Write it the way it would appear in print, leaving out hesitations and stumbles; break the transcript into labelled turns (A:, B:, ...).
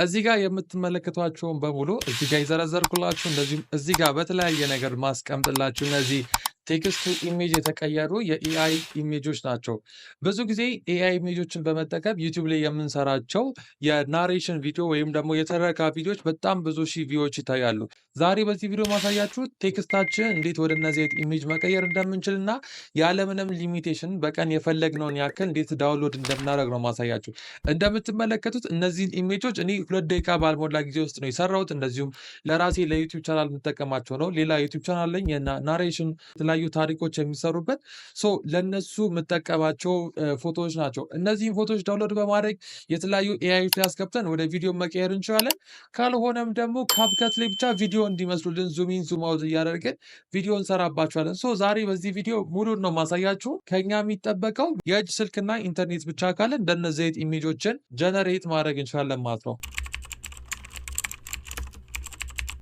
A: እዚህ ጋር የምትመለከቷቸውን በሙሉ እዚህ ጋር የዘረዘርኩላችሁ እንደዚሁም እዚህ ጋር በተለያየ ነገር ማስቀምጥላችሁ እነዚህ ቴክስት ቱ ኢሜጅ የተቀየሩ የኤአይ ኢሜጆች ናቸው። ብዙ ጊዜ ኤአይ ኢሜጆችን በመጠቀም ዩቲዩብ ላይ የምንሰራቸው የናሬሽን ቪዲዮ ወይም ደግሞ የትረካ ቪዲዮዎች በጣም ብዙ ሺህ ቪዎች ይታያሉ። ዛሬ በዚህ ቪዲዮ ማሳያችሁ ቴክስታችን እንዴት ወደ እነዚህ አይነት ኢሜጅ መቀየር እንደምንችል እና ያለምንም ሊሚቴሽን በቀን የፈለግነውን ያክል እንዴት ዳውንሎድ እንደምናደርግ ነው ማሳያችሁ። እንደምትመለከቱት እነዚህን ኢሜጆች እኔ 2 ደቂቃ ባልሞላ ጊዜ ውስጥ ነው የሰራሁት። እንደዚሁም ለራሴ ለዩቲዩብ ቻናል የምጠቀማቸው ነው። ሌላ ዩቲዩብ ቻናል አለኝ ናሬሽን የተለያዩ ታሪኮች የሚሰሩበት ለነሱ የምጠቀማቸው ፎቶዎች ናቸው። እነዚህን ፎቶዎች ዳውንሎድ በማድረግ የተለያዩ ኤአይዎች ላይ አስገብተን ወደ ቪዲዮ መቀየር እንችላለን። ካልሆነም ደግሞ ካፕከት ላይ ብቻ ቪዲዮ እንዲመስሉልን ዙም ኢን ዙም አውት እያደረግን ቪዲዮ እንሰራባቸዋለን። ዛሬ በዚህ ቪዲዮ ሙሉን ነው ማሳያችሁ። ከኛ የሚጠበቀው የእጅ ስልክና ኢንተርኔት ብቻ ካለን እንደነዚህ አይነት ኢሜጆችን ጀነሬት ማድረግ እንችላለን ማለት ነው።